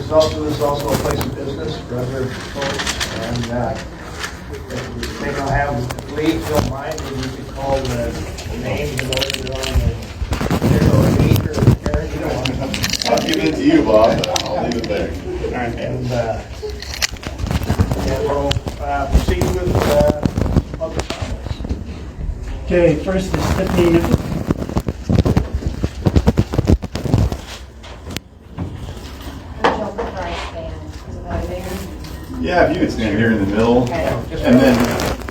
this is also a place of business for other folks, and if they don't have, please don't mind, maybe you could call the names of those that are on the sheet or Karen, you don't want to. I'll give it to you, Bob, but I'll leave it there. All right, and we'll proceed with public comments. Okay, first is Tiffany Nichols. Yeah, if you could stand here in the middle, and then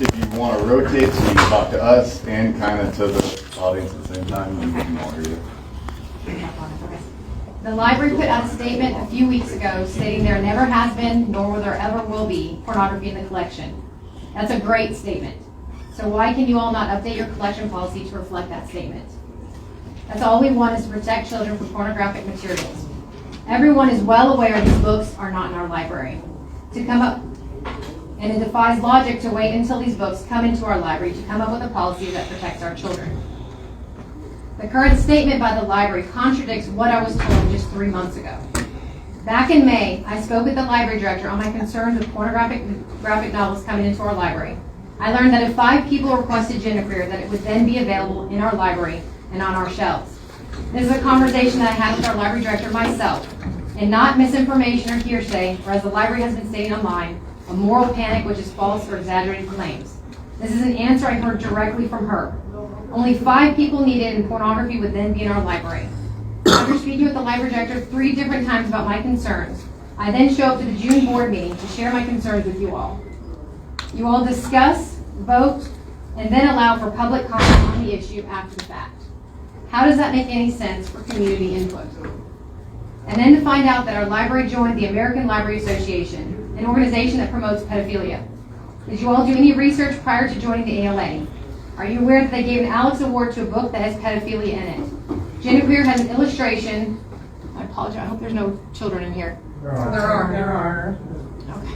if you want to rotate so you can talk to us and kind of to the audience at the same time, we can all hear you. The library put out a statement a few weeks ago stating there never has been, nor will there ever will be, pornography in the collection. That's a great statement. So why can you all not update your collection policy to reflect that statement? That's all we want, is to protect children from pornographic materials. Everyone is well aware these books are not in our library. To come up, and it defies logic to wait until these books come into our library to come up with a policy that protects our children. The current statement by the library contradicts what I was told just 3 months ago. Back in May, I spoke with the library director on my concerns with graphic novels coming into our library. I learned that if 5 people requested genderqueer, that it would then be available in our library and on our shelves. This is a conversation that I had with our library director myself, and not misinformation or hearsay, or as the library has been stating online, a moral panic which is false or exaggerated claims. This is an answer I heard directly from her. Only 5 people needed and pornography would then be in our library. After speaking with the library director 3 different times about my concerns, I then show up to the June board meeting to share my concerns with you all. You all discuss, vote, and then allow for public comment on the issue after the fact. How does that make any sense for community input? And then to find out that our library joined the American Library Association, an organization that promotes pedophilia. Did you all do any research prior to joining the ALA? Are you aware that they gave an Alex Award to a book that has pedophilia in it? Genderqueer has an illustration. I apologize, I hope there's no children in here. There are. Okay.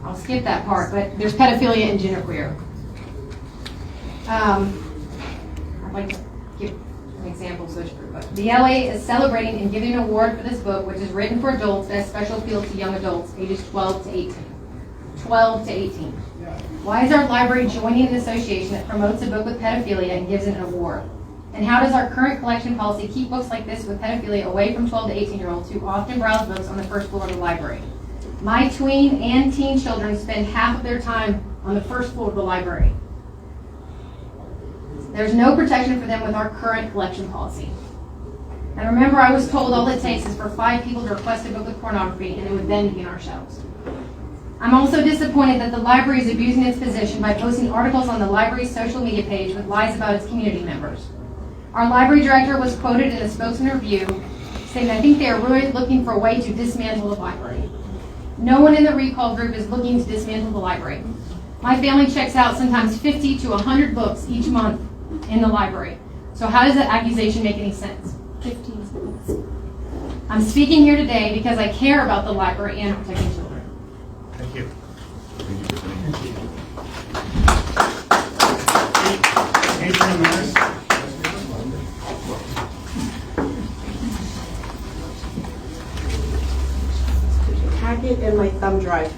I'll skip that part, but there's pedophilia in genderqueer. I'd like to give an example of such proof. The LA is celebrating and giving an award for this book, which is written for adults that has special appeal to young adults ages 12 to 18. 12 to 18. Why is our library joining an association that promotes a book with pedophilia and gives it an award? And how does our current collection policy keep books like this with pedophilia away from 12 to 18-year-olds who often browse books on the first floor of the library? My tween and teen children spend half of their time on the first floor of the library. There's no protection for them with our current collection policy. And remember, I was told all it takes is for 5 people to request a book with pornography and it would then be on our shelves. I'm also disappointed that the library is abusing its position by posting articles on the library's social media page with lies about its community members. Our library director was quoted in a spokesman review saying, "I think they are really looking for a way to dismantle the library." No one in the recall group is looking to dismantle the library. My family checks out sometimes 50 to 100 books each month in the library. So how does that accusation make any sense? 15 seconds. I'm speaking here today because I care about the library and protecting children. Thank you. Packet and my thumb drive.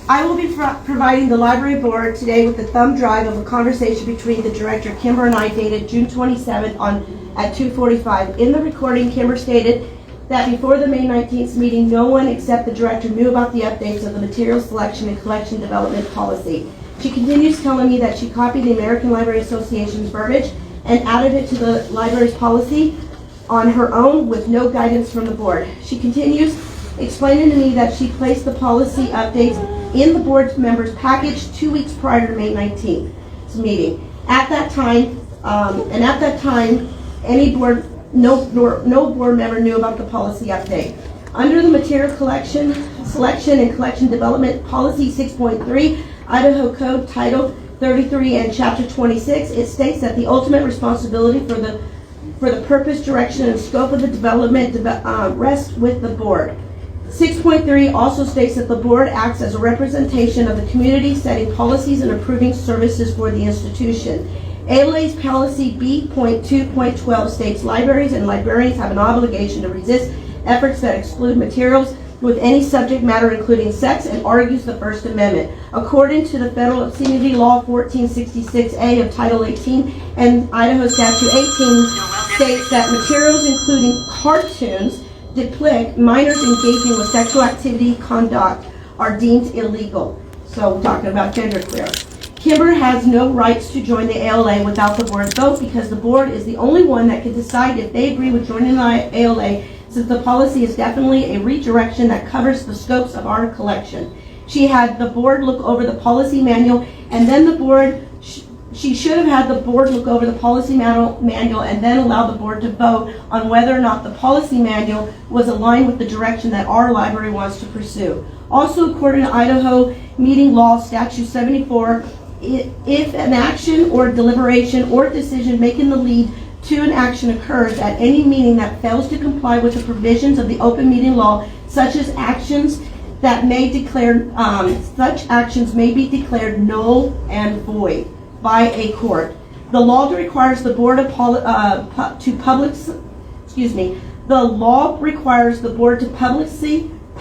I will be providing the library board today with the thumb drive of a conversation between the director, Kimber, and I dated June 27th at 2:45. In the recording, Kimber stated that before the May 19th meeting, no one except the director knew about the updates of the material selection and collection development policy. She continues telling me that she copied the American Library Association's verbiage and added it to the library's policy on her own with no guidance from the board. She continues explaining to me that she placed the policy updates in the board members' package 2 weeks prior to May 19th meeting. At that time, no board member knew about the policy update. Under the material collection, selection, and collection development policy 6.3, Idaho Code Title 33 and Chapter 26, it states that the ultimate responsibility for the purpose, direction, and scope of the development rests with the board. 6.3 also states that the board acts as a representation of the community, setting policies and approving services for the institution. ALA's policy B.2.12 states libraries and librarians have an obligation to resist efforts that exclude materials with any subject matter including sex and argues the First Amendment. According to the Federal Obscenity Law 1466A of Title 18 and Idaho Statute 18 states that materials including cartoons depict minors engaging with sexual activity conduct are deemed illegal. So we're talking about genderqueer. Kimber has no rights to join the ALA without the board's vote because the board is the only one that can decide if they agree with joining the ALA, since the policy is definitely a redirection that covers the scopes of our collection. She had the board look over the policy manual, and then the board, she should have had the board look over the policy manual and then allow the board to vote on whether or not the policy manual was aligned with the direction that our library wants to pursue. Also, according to Idaho Meeting Law Statute 74, if an action or deliberation or decision making the lead to an action occurs at any meeting that fails to comply with the provisions of the open meeting law, such actions may be declared null and void by a court. The law requires the board to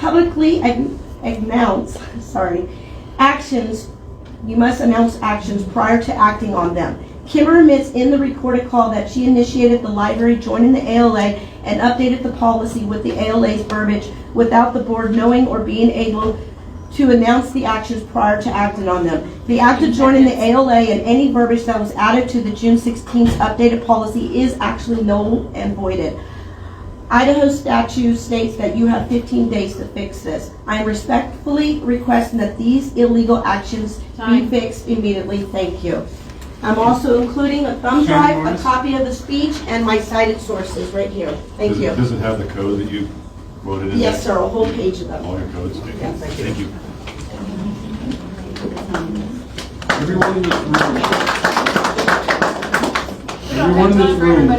publicly announce actions. You must announce actions prior to acting on them. Kimber admits in the recorded call that she initiated the library joining the ALA and updated the policy with the ALA's verbiage without the board knowing or being able to announce the actions prior to acting on them. The act of joining the ALA and any verbiage that was added to the June 16th updated policy is actually null and voided. Idaho statute states that you have 15 days to fix this. I am respectfully requesting that these illegal actions be fixed immediately. Thank you. I'm also including a thumb drive, a copy of the speech, and my cited sources right here. Thank you. Does it have the code that you quoted in Yes, sir. A whole page of them. All your codes? Yeah, thank you. Everyone in this room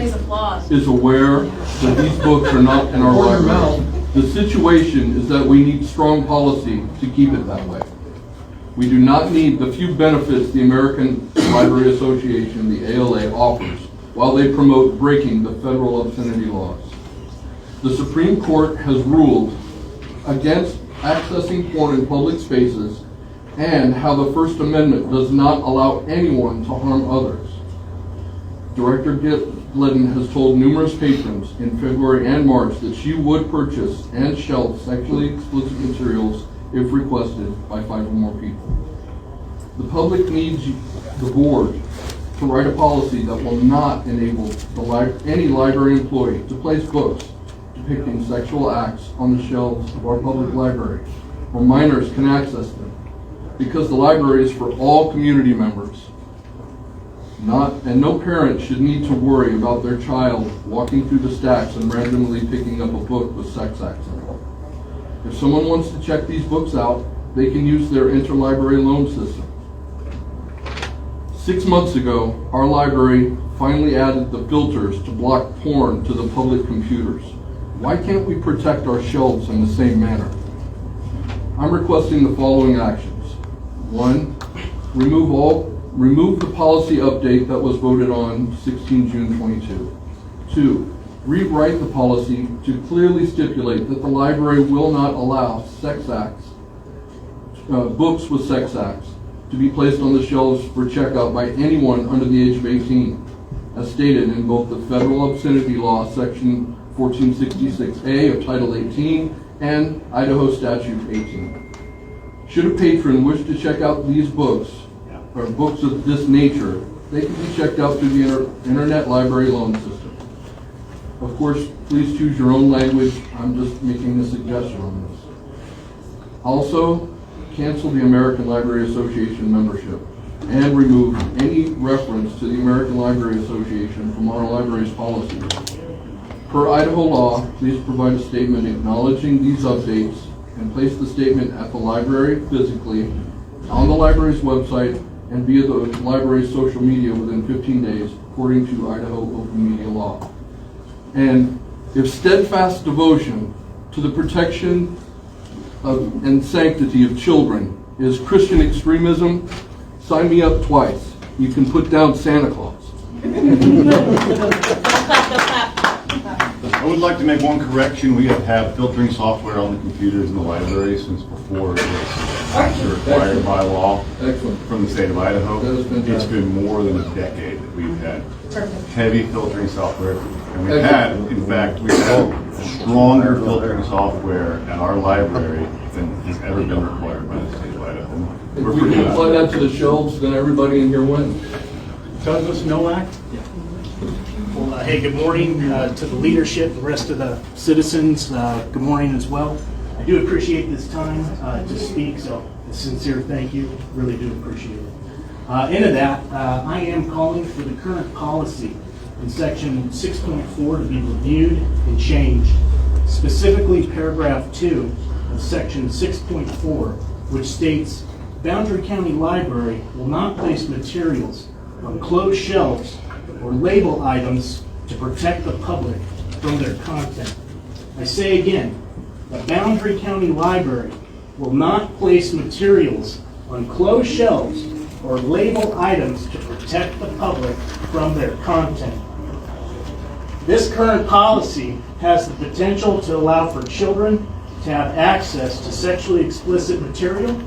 is aware that these books are not in our library. The situation is that we need strong policy to keep it that way. We do not need the few benefits the American Library Association, the ALA, offers while they promote breaking the federal obscenity laws. The Supreme Court has ruled against accessing porn in public spaces and how the First Amendment does not allow anyone to harm others. Director Glidden has told numerous patrons in February and March that she would purchase and shelf sexually explicit materials if requested by 5 or more people. The public needs the board to write a policy that will not enable any library employee to place books depicting sexual acts on the shelves of our public library where minors can access them, because the library is for all community members. And no parent should need to worry about their child walking through the stacks and randomly picking up a book with sex acts in it. If someone wants to check these books out, they can use their interlibrary loan system. 6 months ago, our library finally added the filters to block porn to the public computers. Why can't we protect our shelves in the same manner? I'm requesting the following actions. 1, remove the policy update that was voted on 16 June 22. 2, rewrite the policy to clearly stipulate that the library will not allow sex acts, books with sex acts, to be placed on the shelves for checkout by anyone under the age of 18, as stated in both the Federal Obscenity Law, Section 1466A of Title 18 and Idaho Statute 18. Should a patron wish to check out these books, or books of this nature, they can be checked out through the Internet Library Loan System. Of course, please choose your own language. I'm just making a suggestion on this. Also, cancel the American Library Association membership and remove any reference to the American Library Association from our library's policies. Per Idaho law, please provide a statement acknowledging these updates and place the statement at the library physically, on the library's website, and via the library's social media within 15 days, according to Idaho open media law. And if steadfast devotion to the protection and sanctity of children is Christian extremism, sign me up twice. You can put down Santa Claus. I would like to make one correction. We have had filtering software on the computers in the library since before it was actually required by law Excellent. from the state of Idaho. That is fantastic. It's been more than a decade that we've had heavy filtering software. And we've had, in fact, we've had stronger filtering software at our library than has ever been required by the state of Idaho. If We're we pretty can apply good. that to the shelves, then everybody in here wins. Douglas Nowak. Well, hey, good morning to the leadership, the rest of the citizens. Good morning as well. I do appreciate this time to speak, so a sincere thank you. Really do appreciate it. Into that, I am calling for the current policy in section 6.4 to be reviewed and changed. Specifically, paragraph 2 of section 6.4, which states, Boundary County Library will not place materials on closed shelves or label items to protect the public from their content. I say again, the Boundary County Library will not place materials on closed shelves or label items to protect the public from their content. This current policy has the potential to allow for children to have access to sexually explicit material,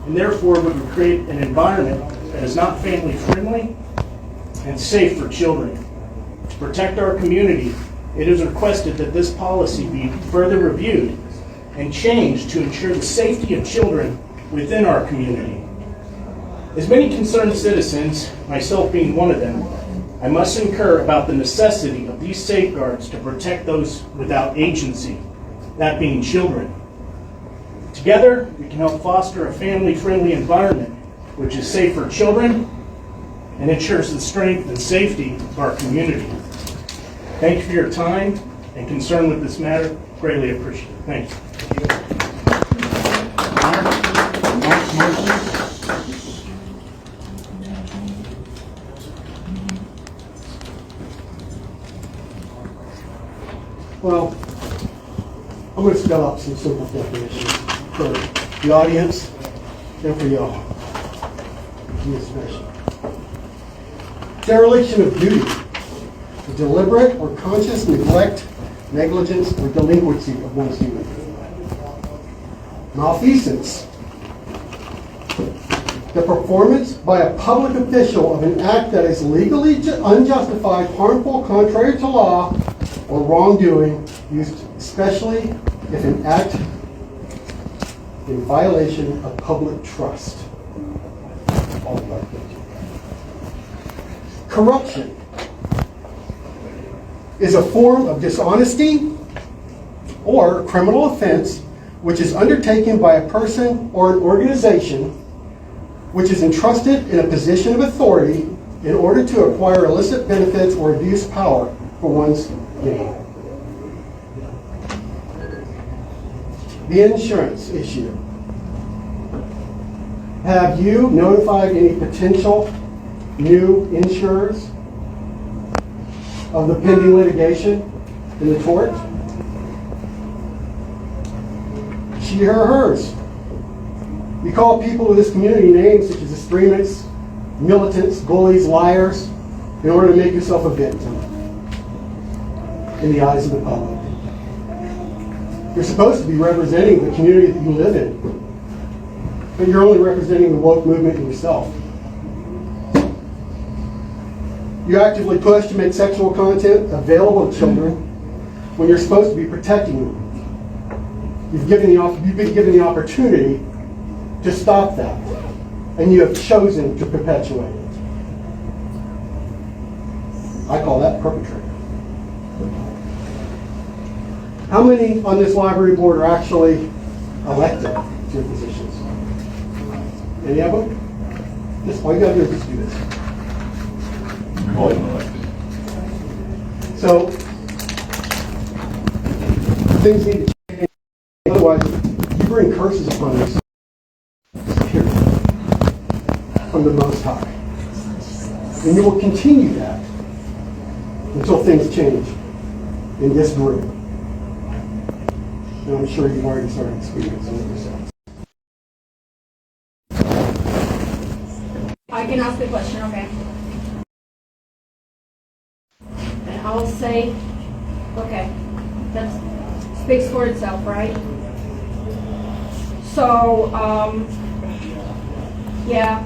and therefore would create an environment that is not family friendly and safe for children. To protect our community, it is requested that this policy be further reviewed and changed to ensure the safety of children within our community. As many concerned citizens, myself being one of them, I must concur about the necessity of these safeguards to protect those without agency, that being children. Together, we can help foster a family-friendly environment which is safe for children and ensures the strength and safety of our community. Thank you for your time and concern with this matter. Greatly appreciate it. Thank you. Well, I'm going to spell out some simple definitions for the audience and for y'all. Me especially. Dereliction of duty, the deliberate or conscious neglect, negligence, or delinquency of one's duty. Malfeasance, the performance by a public official of an act that is legally unjustified, harmful, contrary to law, or wrongdoing, used especially if an act in violation of public trust. All of our things. Corruption is a form of dishonesty or criminal offense which is undertaken by a person or an organization which is entrusted in a position of authority in order to acquire illicit benefits or abuse power for one's gain. The insurance issue. Have you notified any potential new insurers of the pending litigation in the tort? She, her, hers. You call people in this community names such as extremists, militants, bullies, liars, in order to make yourself a victim in the eyes of the public. You're supposed to be representing the community that you live in, but you're only representing the woke movement in yourself. You actively push to make sexual content available to children when you're supposed to be protecting them. You've been given the opportunity to stop that, and you have chosen to perpetuate it. I call that perpetrator. How many on this library board are actually elected to positions? Any of them? Just all you gotta do is just do this. All of them elected. So things need to change. Otherwise, you bring curses upon us from the Most High. And you will continue that until things change in this group. And I'm sure you've already started experiencing it yourselves. I can ask the question, okay? I'll say, okay, that speaks for itself, right? So, yeah,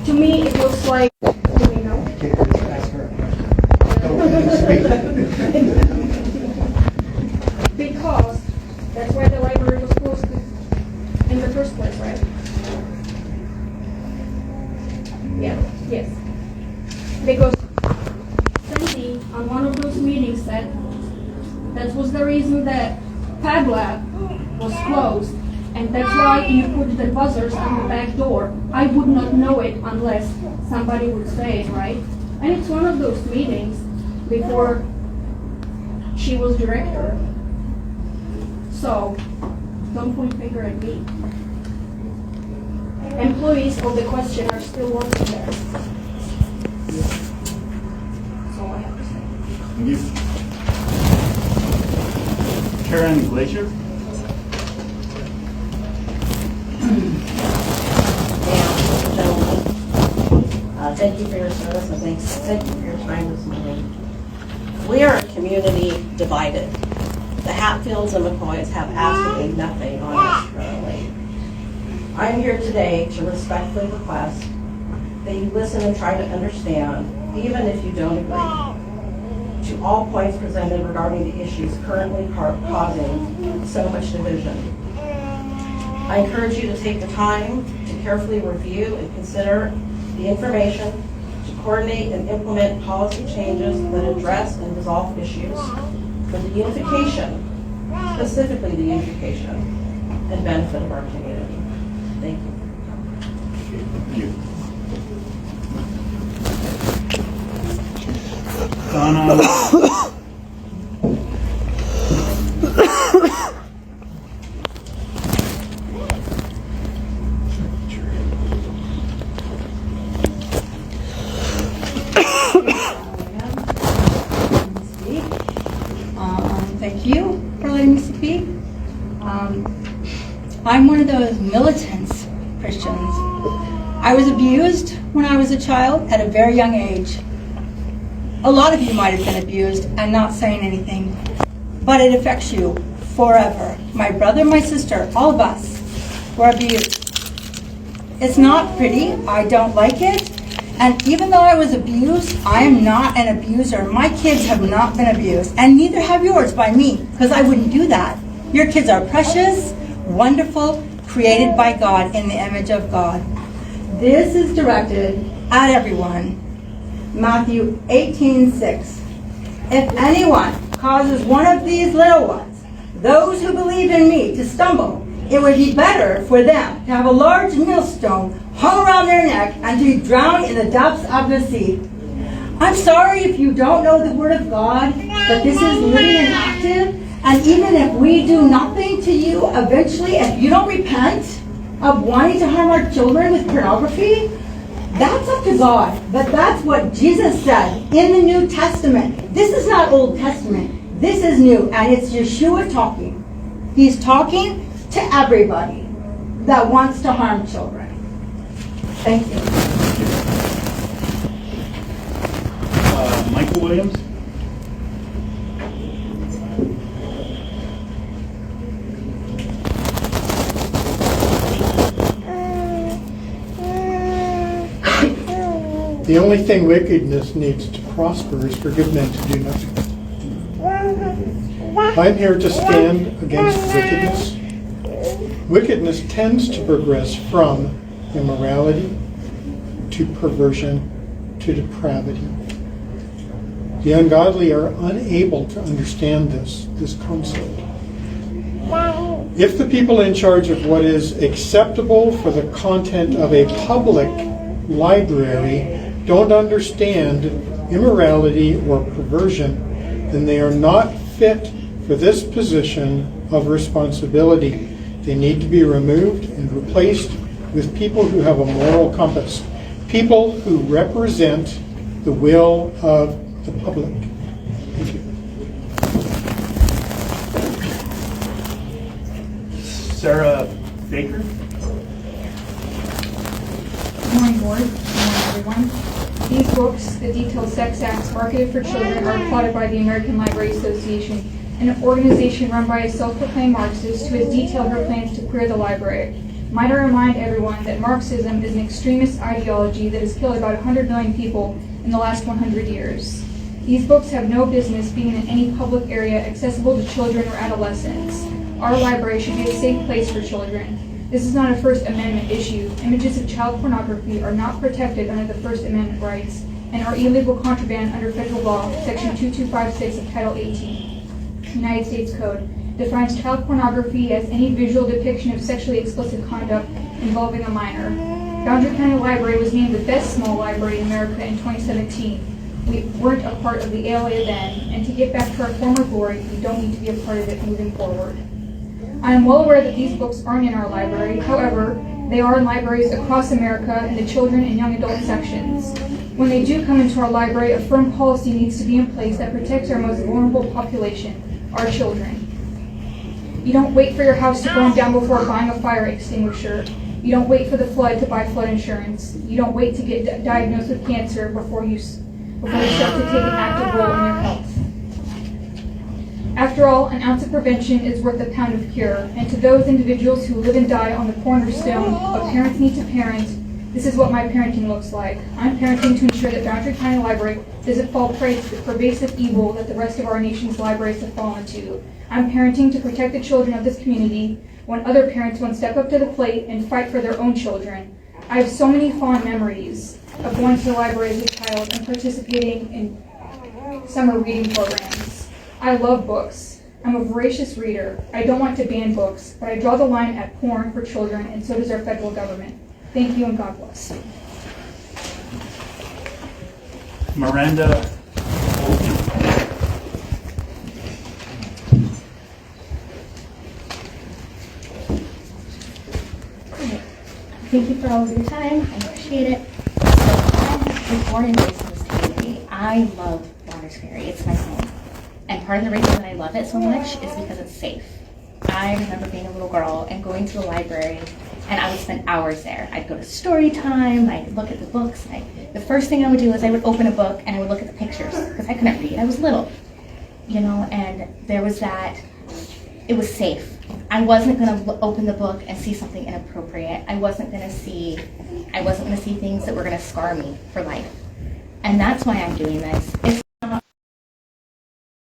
to me it looks like, do we know? Ask her. Don't speak. Because that's why the library was closed in the first place, right? Yeah, yes. Because Cindy, on one of those meetings, said that was the reason that Pad Lab was closed, and that's why you put the buzzers on the back door. I would not know it unless somebody would say it, right? And it's one of those meetings before she was director. So, don't point finger at me. Employees of the question are still working there. That's all I have to say. Thank you. Karen Glacier? Gentlemen, thank you for your service and thank you for your time this morning. We are a community divided. The Hatfields and McCoys have absolutely nothing on us currently. I'm here today to respectfully request that you listen and try to understand, even if you don't agree, to all points presented regarding the issues currently causing so much division. I encourage you to take the time to carefully review and consider the information to coordinate and implement policy changes that address and resolve issues for the unification, specifically the unification and benefit of our community. Thank you. Thank you. Donna. Thank you for letting me speak. I'm one of those militant Christians. I was abused when I was a child at a very young age. A lot of you might have been abused and not saying anything, but it affects you forever. My brother, my sister, all of us were abused. It's not pretty. I don't like it. And even though I was abused, I am not an abuser. My kids have not been abused, and neither have yours by me, because I wouldn't do that. Your kids are precious, wonderful, created by God in the image of God. This is directed at everyone. Matthew 18:6. If anyone causes one of these little ones, those who believe in me, to stumble, it would be better for them to have a large millstone hung around their neck and to be drowned in the depths of the sea. I'm sorry if you don't know the Word of God, but this is living and active, and even if we do nothing to you, eventually, if you don't repent of wanting to harm our children with pornography, that's up to God. But that's what Jesus said in the New Testament. This is not Old Testament. This is new, and it's Yeshua talking. He's talking to everybody that wants to harm children. Thank you. Michael Williams? The only thing wickedness needs to prosper is for good men to do nothing. I'm here to stand against wickedness. Wickedness tends to progress from immorality to perversion to depravity. The ungodly are unable to understand this concept. If the people in charge of what is acceptable for the content of a public library don't understand immorality or perversion, then they are not fit for this position of responsibility. They need to be removed and replaced with people who have a moral compass, people who represent the will of the public. Thank you. Sarah Baker? Good morning, board. Good morning, everyone. These books that detail sex acts marketed for children are plotted by the American Library Association, an organization run by a self-proclaimed Marxist who has detailed her plans to queer the library. Might I remind everyone that Marxism is an extremist ideology that has killed about 100 million people in the last 100 years. These books have no business being in any public area accessible to children or adolescents. Our library should be a safe place for children. This is not a First Amendment issue. Images of child pornography are not protected under the First Amendment rights and are illegal contraband under federal law, Section 2256 of Title 18, United States Code. Defines child pornography as any visual depiction of sexually explicit conduct involving a minor. Boundary County Library was named the best small library in America in 2017. We weren't a part of the ALA then, and to get back to our former glory, we don't need to be a part of it moving forward. I am well aware that these books aren't in our library. However, they are in libraries across America in the children and young adult sections. When they do come into our library, a firm policy needs to be in place that protects our most vulnerable population, our children. You don't wait for your house to burn down before buying a fire extinguisher. You don't wait for the flood to buy flood insurance. You don't wait to get diagnosed with cancer before you start to take an active role in your health. After all, an ounce of prevention is worth a pound of cure. And to those individuals who live and die on the cornerstone of parents need to parent, this is what my parenting looks like. I'm parenting to ensure that Boundary County Library doesn't fall prey to the pervasive evil that the rest of our nation's libraries have fallen to. I'm parenting to protect the children of this community when other parents won't step up to the plate and fight for their own children. I have so many fond memories of going to the library as a child and participating in summer reading programs. I love books. I'm a voracious reader. I don't want to ban books, but I draw the line at porn for children, and so does our federal government. Thank you, and God bless. Miranda. Thank you for all of your time. I appreciate it. So I was born and raised in this community. I love Water's Ferry. It's my home. And part of the reason that I love it so much is because it's safe. I remember being a little girl and going to the library, and I would spend hours there. I'd go to story time, I'd look at the books. The first thing I would do is I would open a book and I would look at the pictures, because I couldn't read. I was little, and there was that, it was safe. I wasn't going to open the book and see something inappropriate. I wasn't going to see things that were going to scar me for life. And that's why I'm doing this. It's not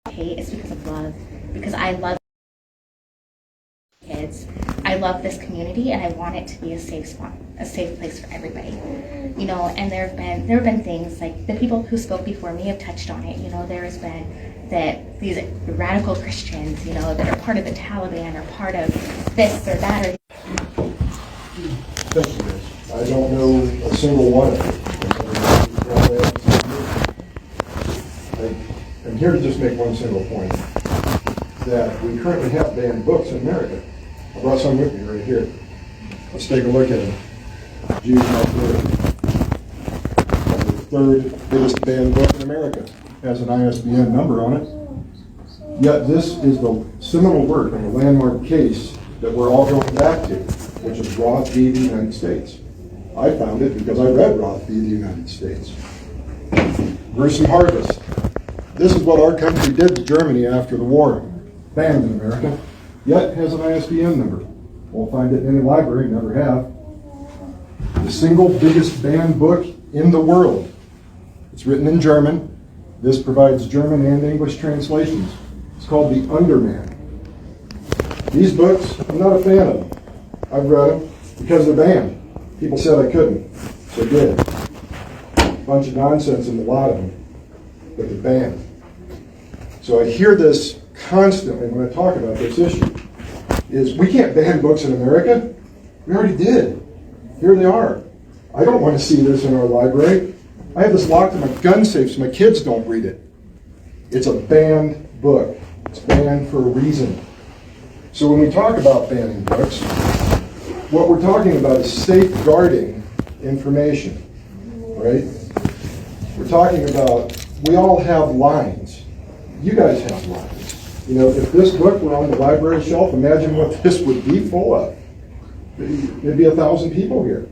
hate, it's because of love. Because I love kids. I love this community, and I want it to be a safe spot, a safe place for everybody. And there have been things like the people who spoke before me have touched on it. There has been that these radical Christians, that are part of the Taliban or part of this or that or. Thank you, guys. I don't know a single one of them. I'm here to just make one single point, that we currently have banned books in America. I brought some with me right here. Let's take a look at them. Jews Not Good. The third biggest banned book in America. Has an ISBN number on it. Yet this is the seminal work and the landmark case that we're all going back to, which is Roth v. the United States. I found it because I read Roth v. the United States. Gruesome Harvest. This is what our country did to Germany after the war. Banned in America, yet has an ISBN number. Won't find it in any library, never have. The single biggest banned book in the world. It's written in German. This provides German and English translations. It's called The Underman. These books, I'm not a fan of them. I've read them because they're banned. People said I couldn't, so I did. A bunch of nonsense in a lot of them, but they're banned. So I hear this constantly when I talk about this issue, is we can't ban books in America. We already did. Here they are. I don't want to see this in our library. I have this locked in my gun safe so my kids don't read it. It's a banned book. It's banned for a reason. So when we talk about banning books, what we're talking about is safeguarding information, right? We're talking about, we all have lines. You guys have lines. If this book were on the library shelf, imagine what this would be full of. There'd be 1,000 people here.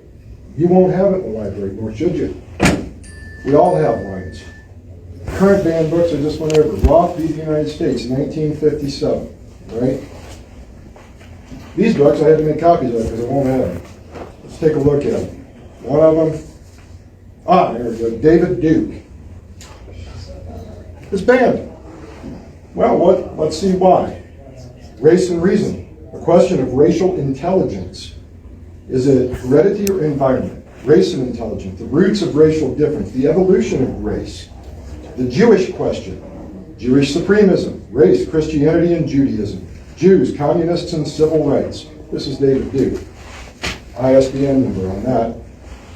You won't have it in the library, nor should you. We all have lines. Current banned books I just went over. Roth v. the United States, 1957, right? These books I had to make copies of because I won't have them. Let's take a look at them. One of them, there we go, David Duke. It's banned. Well, let's see why. Race and reason. A question of racial intelligence. Is it heredity or environment? Race and intelligence. The roots of racial difference. The evolution of race. The Jewish question. Jewish supremism. Race, Christianity, and Judaism. Jews, communists, and civil rights. This is David Duke. ISBN number on that.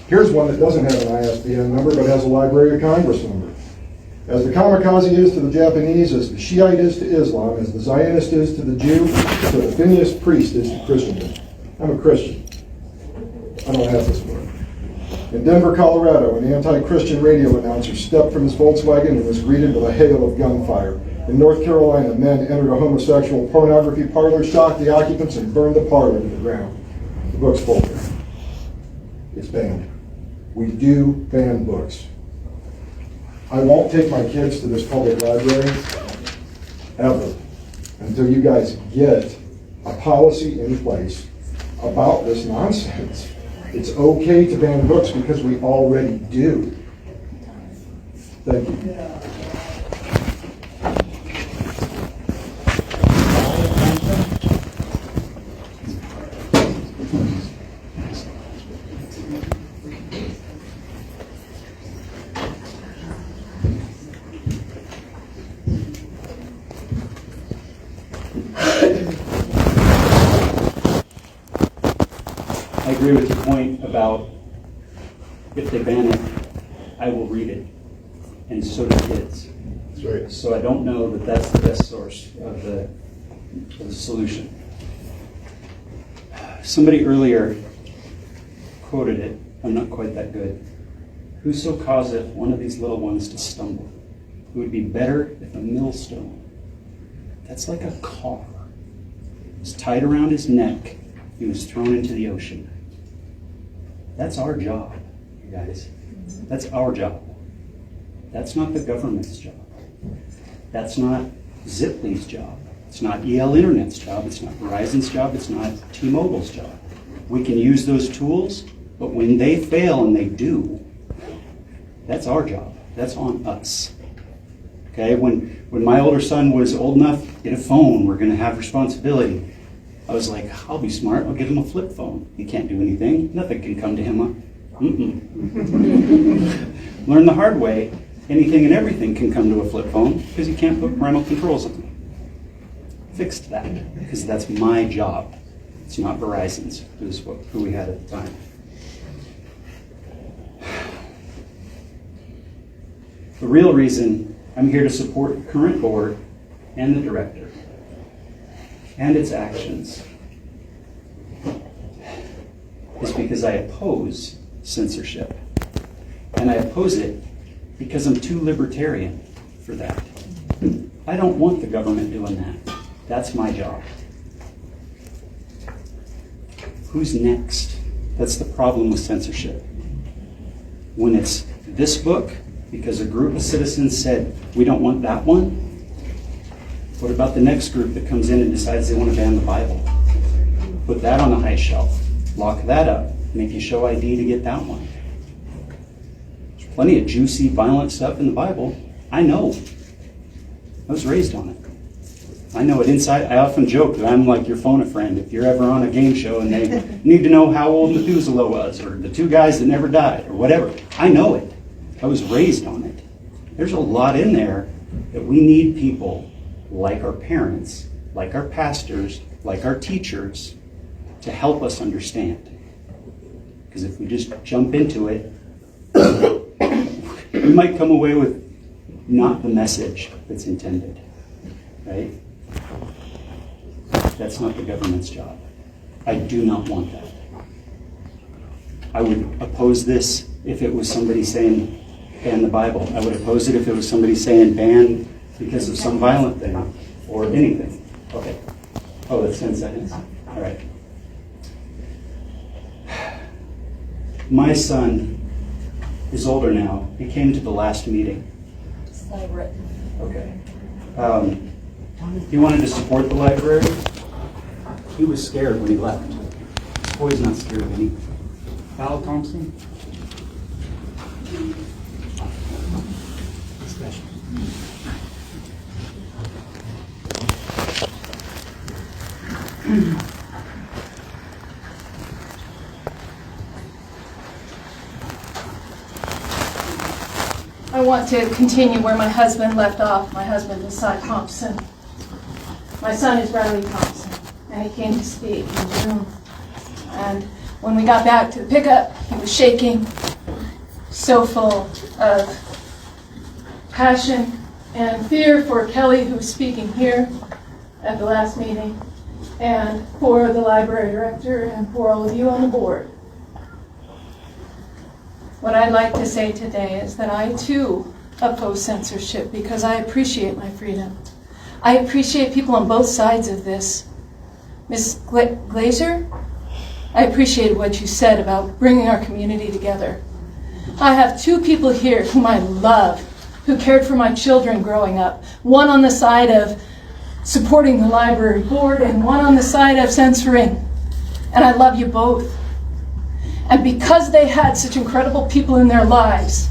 Here's one that doesn't have an ISBN number but has a Library of Congress number. As the kamikaze is to the Japanese, as the Shiite is to Islam, as the Zionist is to the Jew, so the Phineas priest is to Christendom. I'm a Christian. I don't have this book. In Denver, Colorado, an anti-Christian radio announcer stepped from his Volkswagen and was greeted with a hail of gunfire. In North Carolina, men entered a homosexual pornography parlor, shocked the occupants, and burned the parlor to the ground. The book's full. It's banned. We do ban books. I won't take my kids to this public library ever until you guys get a policy in place about this nonsense. It's okay to ban books because we already do. Thank you. I agree with your point about if they ban it, I will read it, and so do kids. That's right. So I don't know that that's the best source of the solution. Somebody earlier quoted it. I'm not quite that good. Whoso causeth one of these little ones to stumble, it would be better if a millstone, that's like a car, was tied around his neck, he was thrown into the ocean. That's our job, you guys. That's our job. That's not the government's job. That's not Ziply's job. It's not EL Internet's job. It's not Verizon's job. It's not T-Mobile's job. We can use those tools, but when they fail, and they do, that's our job. That's on us. Okay? When my older son was old enough to get a phone, we're going to have responsibility. I was like, I'll be smart. I'll give him a flip phone. He can't do anything. Nothing can come to him. Learn the hard way. Anything and everything can come to a flip phone because you can't put parental controls on them. Fixed that because that's my job. It's not Verizon's, who we had at the time. The real reason I'm here to support the current board and the director and its actions is because I oppose censorship. And I oppose it because I'm too libertarian for that. I don't want the government doing that. That's my job. Who's next? That's the problem with censorship. When it's this book, because a group of citizens said, we don't want that one, what about the next group that comes in and decides they want to ban the Bible? Put that on the high shelf. Lock that up. Make you show ID to get that one. There's plenty of juicy, violent stuff in the Bible. I know. I was raised on it. I know it inside. I often joke that I'm like your phone-a-friend. If you're ever on a game show and they need to know how old Methuselah was, or the two guys that never died, or whatever, I know it. I was raised on it. There's a lot in there that we need people like our parents, like our pastors, like our teachers, to help us understand. Because if we just jump into it, we might come away with not the message that's intended, right? That's not the government's job. I do not want that. I would oppose this if it was somebody saying ban the Bible. I would oppose it if it was somebody saying ban because of some violent thing or anything. Okay. Oh, that's 10 seconds. All right. My son is older now. He came to the last meeting. Okay. He wanted to support the library. He was scared when he left. This boy's not scared of anything. Val Thompson? Discussion. I want to continue where my husband left off. My husband is Cy Thompson. My son is Riley Thompson, and he came to speak in the room. And when we got back to the pickup, he was shaking, so full of passion and fear for Kelly, who was speaking here at the last meeting, and for the library director, and for all of you on the board. What I'd like to say today is that I too oppose censorship because I appreciate my freedom. I appreciate people on both sides of this. Ms. Glazer, I appreciated what you said about bringing our community together. I have two people here whom I love, who cared for my children growing up. One on the side of supporting the library board and one on the side of censoring. And I love you both. And because they had such incredible people in their lives,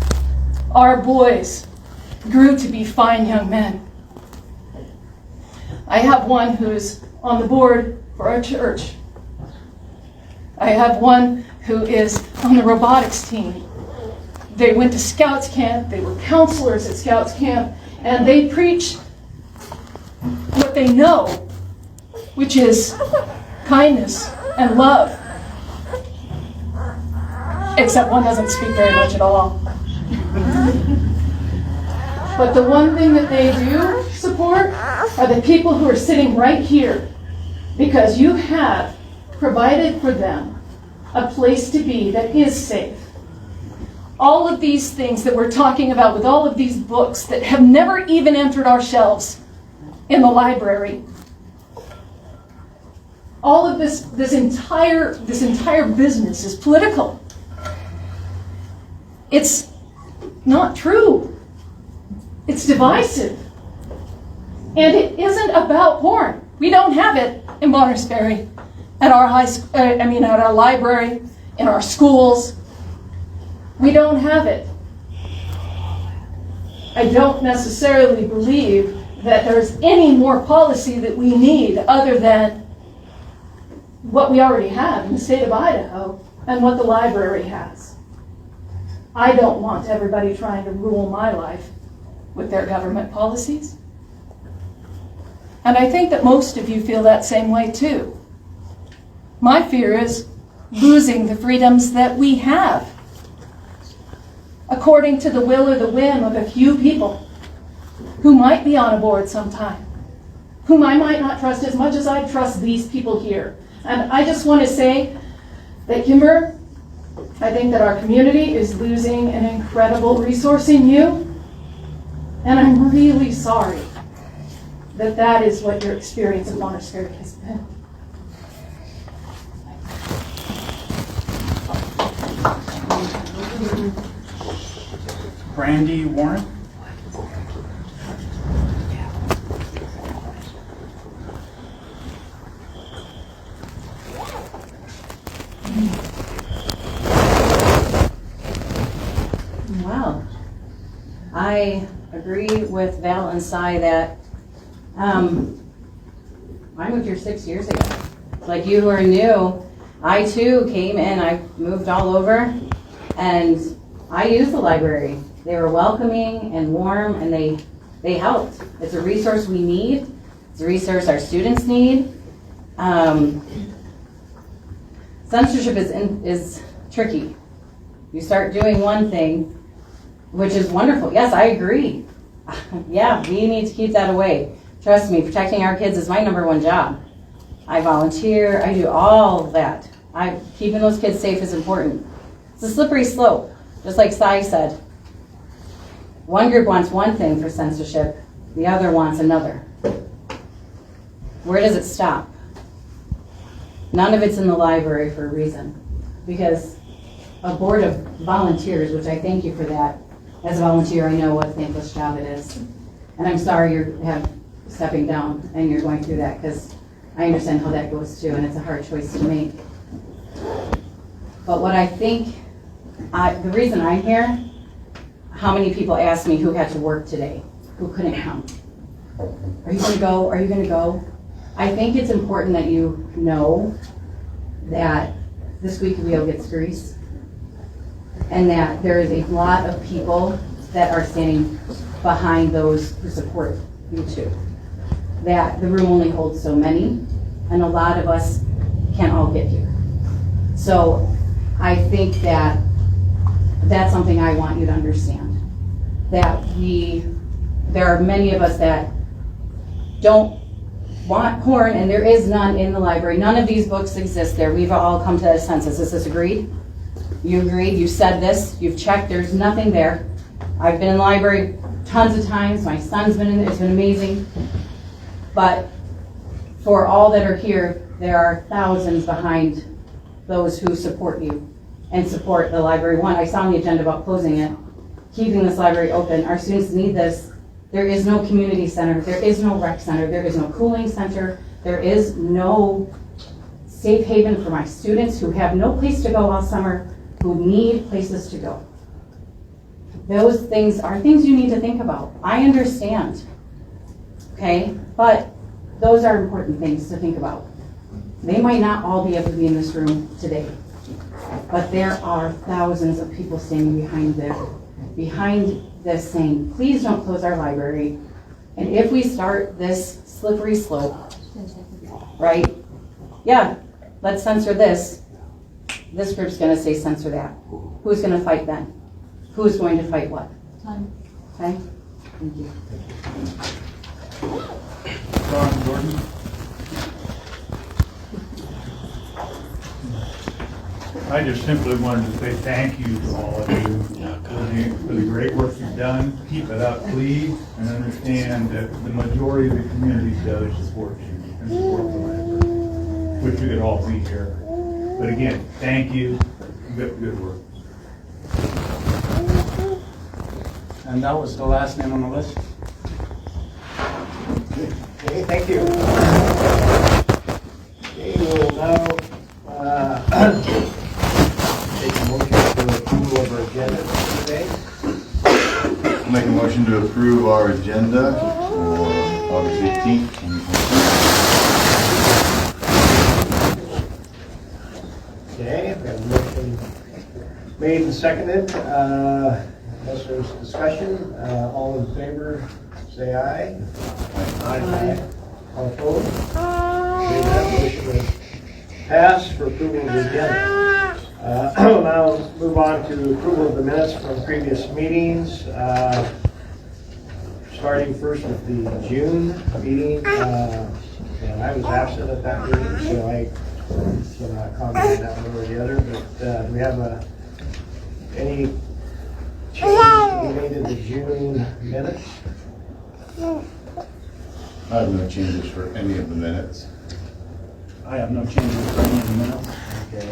our boys grew to be fine young men. I have one who's on the board for our church. I have one who is on the robotics team. They went to Scouts camp, they were counselors at Scouts camp, and they preach what they know, which is kindness and love. Except one doesn't speak very much at all. But the one thing that they do support are the people who are sitting right here, because you have provided for them a place to be that is safe. All of these things that we're talking about with all of these books that have never even entered our shelves in the library. All of this entire business is political. It's not true. It's divisive. And it isn't about porn. We don't have it in Bonnersberry, at our at our library, in our schools. We don't have it. I don't necessarily believe that there's any more policy that we need other than what we already have in the state of Idaho and what the library has. I don't want everybody trying to rule my life with their government policies. And I think that most of you feel that same way too. My fear is losing the freedoms that we have according to the will or the whim of a few people who might be on a board sometime, whom I might not trust as much as I trust these people here. And I just want to say that, Kimber, I think that our community is losing an incredible resource in you, and I'm really sorry that that is what your experience of Bonnersberry has been. Brandy Warren? Wow. I agree with Val and Cy that I moved here 6 years ago. Like you who are new, I too came in, I moved all over, and I used the library. They were welcoming and warm, and they helped. It's a resource we need. It's a resource our students need. Censorship is tricky. You start doing one thing, which is wonderful. Yes, I agree. Yeah, we need to keep that away. Trust me, protecting our kids is my #1 job. I volunteer, I do all of that. Keeping those kids safe is important. It's a slippery slope, just like Cy said. One group wants one thing for censorship, the other wants another. Where does it stop? None of it's in the library for a reason. Because a board of volunteers, which I thank you for that. As a volunteer, I know what a thankless job it is. And I'm sorry you're stepping down and you're going through that, because I understand how that goes too, and it's a hard choice to make. But what I think, the reason I'm here, how many people asked me who had to work today, who couldn't come? Are you going to go? Are you going to go? I think it's important that you know that this week wheel gets grease, and that there is a lot of people that are standing behind those who support you too. That the room only holds so many, and a lot of us can't all get here. So I think that that's something I want you to understand. That there are many of us that don't want porn, and there is none in the library. None of these books exist there. We've all come to that census. Is this agreed? You agreed? You said this? You've checked? There's nothing there. I've been in the library tons of times. My son's been in there. It's been amazing. But for all that are here, there are thousands behind those who support you and support the library. One, I saw on the agenda about closing it, keeping this library open. Our students need this. There is no community center. There is no rec center. There is no cooling center. There is no safe haven for my students who have no place to go all summer, who need places to go. Those things are things you need to think about. I understand, okay? But those are important things to think about. They might not all be able to be in this room today, but there are thousands of people standing behind this saying, please don't close our library. And if we start this slippery slope, right? Yeah, let's censor this. This group's going to say censor that. Who's going to fight then? Who's going to fight what? Okay? Thank you. Ron Gordon. I just simply wanted to say thank you to all of you for the great work you've done. Keep it up, please, and understand that the majority of the community does support you and support the library. Wish we could all be here. But again, thank you. You got good work. And that was the last name on the list? Okay, thank you. Okay, we'll now take a motion for approval of our agenda for today. I'll make a motion to approve our agenda for August 18th, 2022. Okay, we have a motion made and seconded. Unless there's discussion, all in favor, say aye. Aye. All opposed? Okay, that motion is passed for approval of the agenda. We'll now move on to approval of the minutes from previous meetings. Starting first with the June meeting. And I was absent at that meeting, so I cannot comment on that one or the other. But do we have any changes to be made in the June minutes? I have no changes for any of the minutes. I have no changes for any of the minutes. Okay.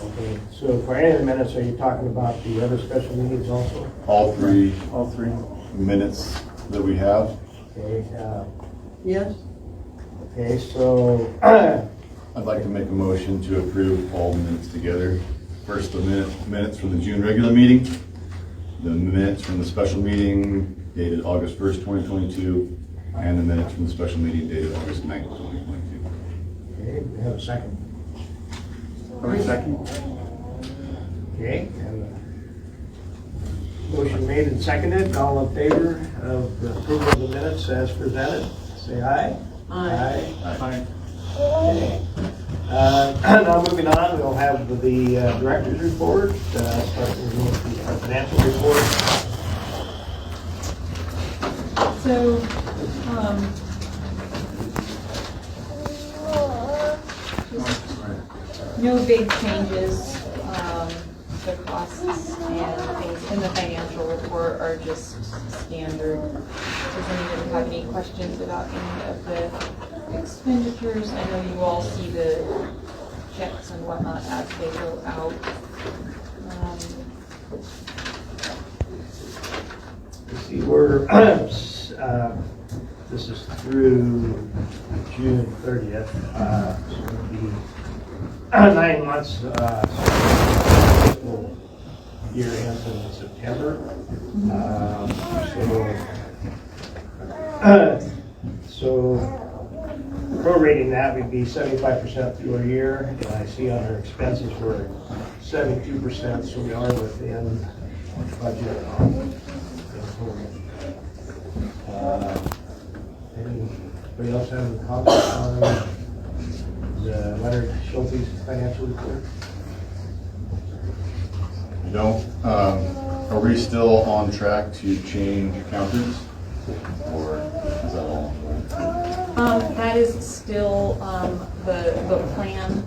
Okay, so for any of the minutes, are you talking about the other special meetings also? All three minutes that we have. Okay, Yes. okay, so, I'd like to make a motion to approve all minutes together. First, the minutes from the June regular meeting, the minutes from the special meeting dated August 1st, 2022, and the minutes from the special meeting dated August 9th, 2022. okay, we have a second. Second. Okay, and motion made and seconded. All in favor of the approval of the minutes as presented, say aye. Aye. Aye. Okay. Now moving on, we'll have the director's report, starting with the financial report. So, no big changes. The costs and things in the financial report are just standard. Does anybody have any questions about any of the expenditures? I know you all see the checks and whatnot as they go out. Let's see, we're, this is through June 30th, so it'll be 9 months, fiscal year ends in September. So prorating that would be 75% through a year, and I see on our expenses we're 72%, so we are within budget on anybody else have any comments on the Leonard Schulte's financial report? No. Are we still on track to change accountants? Or is that all? That is still the plan.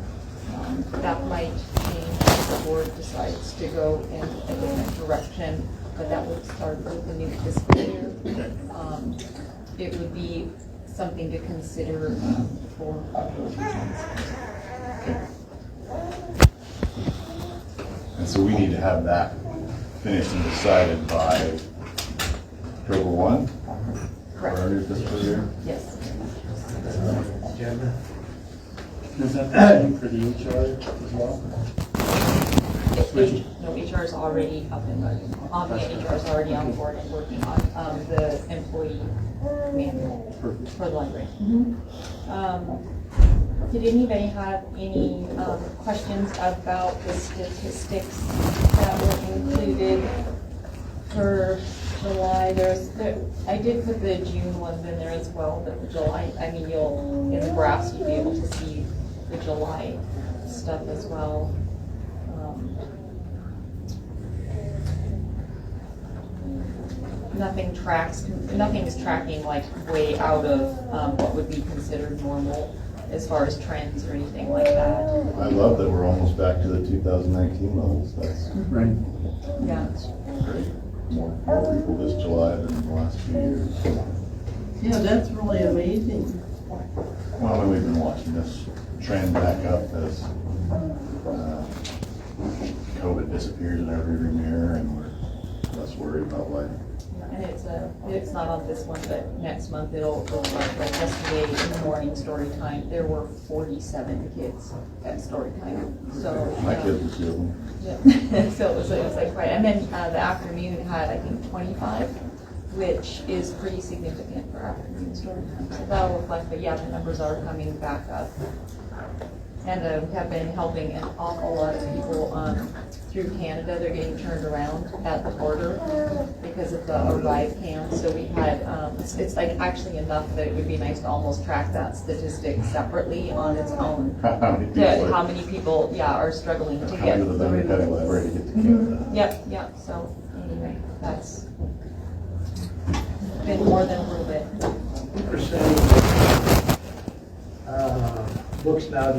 That might change if the board decides to go in a different direction, but that would start with the new fiscal year. It would be something to consider for And so we need to have that finished and decided by October 1? Correct. For our new fiscal year? Yes. Agenda? Is that the same for the HR as well? No, HR is already up and running. HR is already on board and working on the employee manual for the library. Did anybody have any questions about the statistics that were included for July? I did put the June ones in there as well, but the July, I mean, in the graphs, you'll be able to see the July stuff as well. Nothing is tracking like way out of what would be considered normal as far as trends or anything like that. I love that we're almost back to the 2019 levels. That's Right. Yeah. great. More people this July than in the last few years. Yeah, that's really amazing. Well, I mean, we've been watching this trend back up as COVID disappears in our rearview mirror, and we're less worried about life. And it's not on this one, but next month it'll start. Like yesterday in the morning story time, there were 47 kids at story time. So My kids were feeling. yeah. So it was like quite. And then the afternoon had I think 25, which is pretty significant for afternoon story time. So that'll reflect. But yeah, the numbers are coming back up. And we have been helping an awful lot of people through Canada. They're getting turned around at the border because of the arrive cams. So we had, it's like actually enough that it would be nice to almost track that statistic separately on its own. How many people, are struggling to get through the Untitled Library to get to Canada. Yep. So anyway, that's been more than a little bit. What percentage books now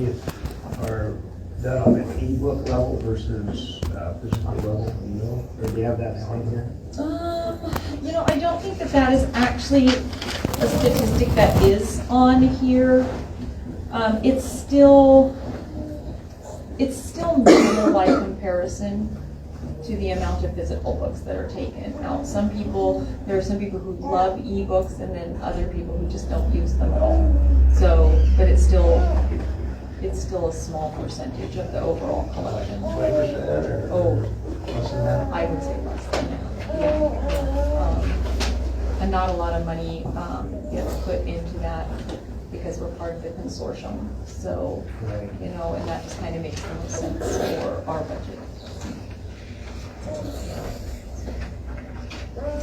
are done on an e-book level versus physical level? Or do you have that on here? I don't think that is actually a statistic that is on here. It's still minimal by comparison to the amount of physical books that are taken out. There are some people who love ebooks, and then other people who just don't use them at all. So, but it's still a small percentage of the overall collection. 20% or less than that? I would say less than that. Yeah. And not a lot of money gets put into that because we're part of the consortium. So, Right. And that just kind of makes the most sense for our budget.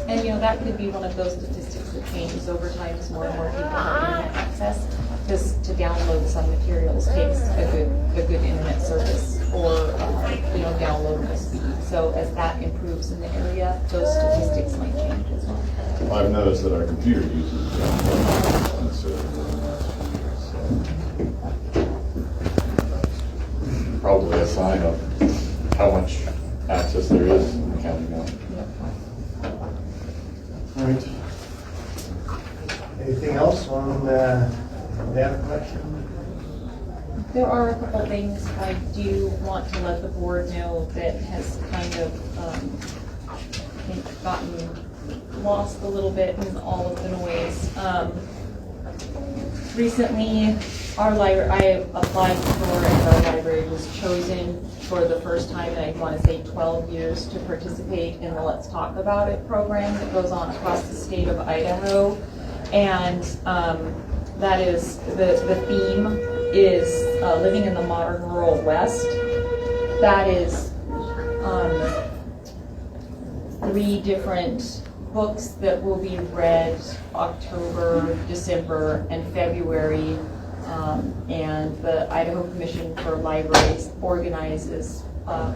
And that could be one of those statistics that changes over time as more and more people have internet access. Because to download some materials takes a good internet service or downloadable speed. So as that improves in the area, those statistics might change as well. I've noticed that our computer users probably a sign of how much access there is in the county now. All right. Anything else on data collection? There are a couple things I do want to let the board know that has kind of, I think, gotten lost a little bit in all of the noise. Recently, our library, I applied for and our library was chosen for the first time in, I want to say, 12 years to participate in the Let's Talk About It program that goes on across the state of Idaho. And that is, the theme is living in the modern rural West. That is 3 different books that will be read October, December, and February. And the Idaho Commission for Libraries organizes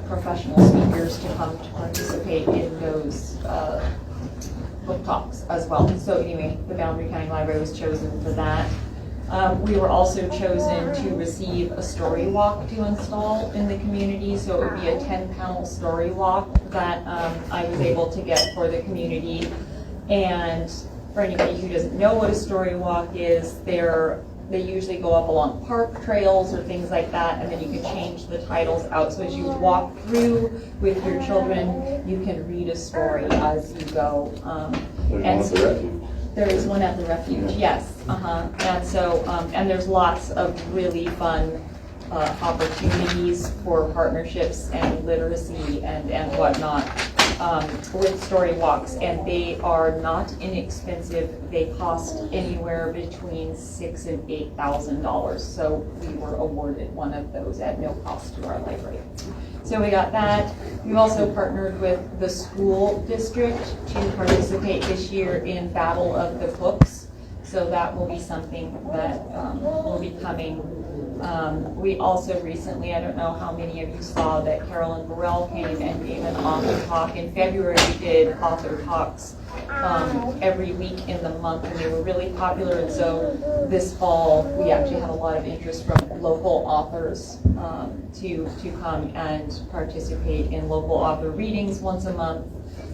professional speakers to come to participate in those book talks as well. So anyway, the Boundary County Library was chosen for that. We were also chosen to receive a story walk to install in the community. So it would be a 10-panel story walk that I was able to get for the community. And for anybody who doesn't know what a story walk is, they usually go up along park trails or things like that, and then you can change the titles out. So as you walk through with your children, you can read a story as you go. There is one at the refuge, yes. And so, and there's lots of really fun opportunities for partnerships and literacy and whatnot with story walks, and they are not inexpensive. They cost anywhere between $6,000 and $8,000. So we were awarded one of those at no cost to our library. So we got that. We've also partnered with the school district to participate this year in Battle of the Books. So that will be something that will be coming. We also recently, I don't know how many of you saw that Carolyn Burrell came and gave an author talk. In February, we did author talks every week in the month, and they were really popular. And so this fall, we actually had a lot of interest from local authors to come and participate in local author readings once a month.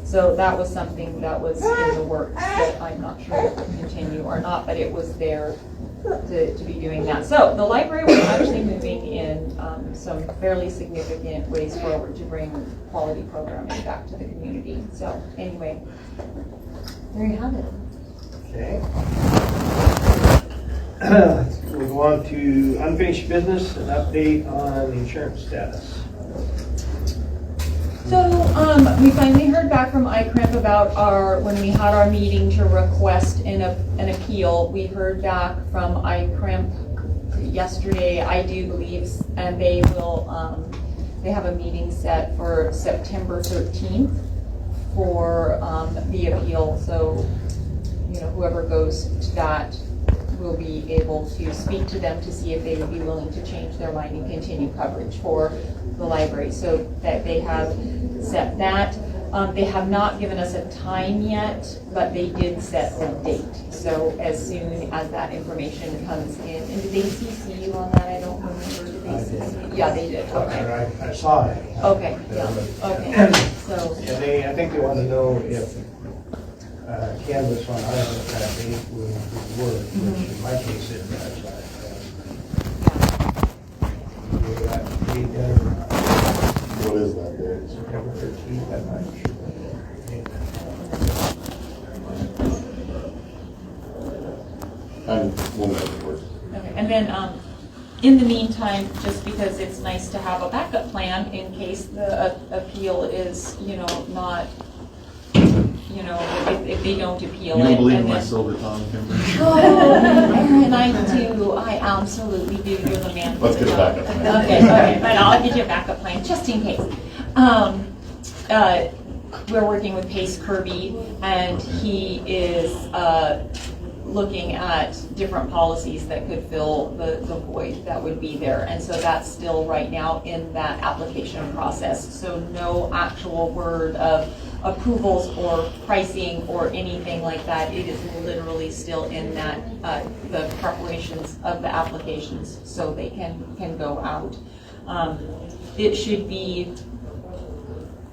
So that was something that was in the works that I'm not sure if it will continue or not, but it was there to be doing that. So the library was actually moving in some fairly significant ways forward to bring quality programming back to the community. So anyway, there you have it. Okay. We'll go on to unfinished business, an update on the insurance status. So we finally heard back from ICRIMP about when we had our meeting to request an appeal. We heard back from ICRIMP yesterday, I do believe, and they will, they have a meeting set for September 13th for the appeal. So, you know, whoever goes to that will be able to speak to them to see if they would be willing to change their mind and continue coverage for the library. So that they have set that. They have not given us a time yet, but they did set a date. So as soon as that information comes in, and did they CC you on that? I don't remember. Did they CC you? Yeah, they did. Okay. I saw it. Okay. Yeah. Okay. So yeah, I think they want to know if canvas on that date will work, which in my case it does. What is that date? September 13th, I'm not sure. And we'll make it work. okay. And then in the meantime, just because it's nice to have a backup plan in case the appeal is, you know, not, you know, if they don't appeal it. You don't believe in and my then, silver tongue, Kimber? oh, and I do. I absolutely do. You're the man. Let's get a backup plan. Okay, but I'll give you a backup plan just in case. We're working with Pace Kirby, and he is looking at different policies that could fill the void that would be there. And so that's still right now in that application process. So no actual word of approvals or pricing or anything like that. It is literally still in that the preparations of the applications so they can go out. It should be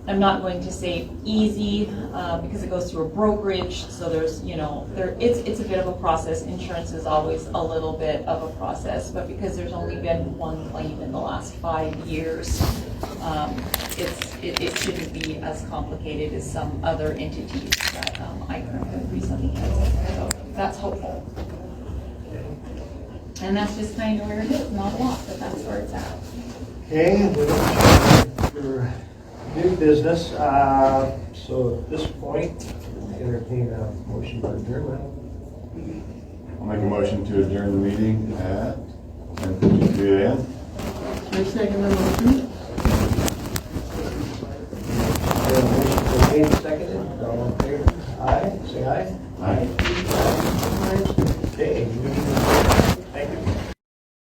I'm not going to say easy, because it goes through a brokerage, so there's, it's a bit of a process. Insurance is always a little bit of a process, but because there's only been one claim in the last 5 years, it shouldn't be as complicated as some other entities that I currently recently had. So that's hopeful. And that's just kind of where it is. Not a lot, but that's where it's at. Okay, we don't for new business. So at this point, entertain a motion for adjournment. I'll make a motion to adjourn the meeting at 10:52 a.m. I second the motion. Motion for made, seconded. All in favor? Aye. Say aye. Aye. Aye.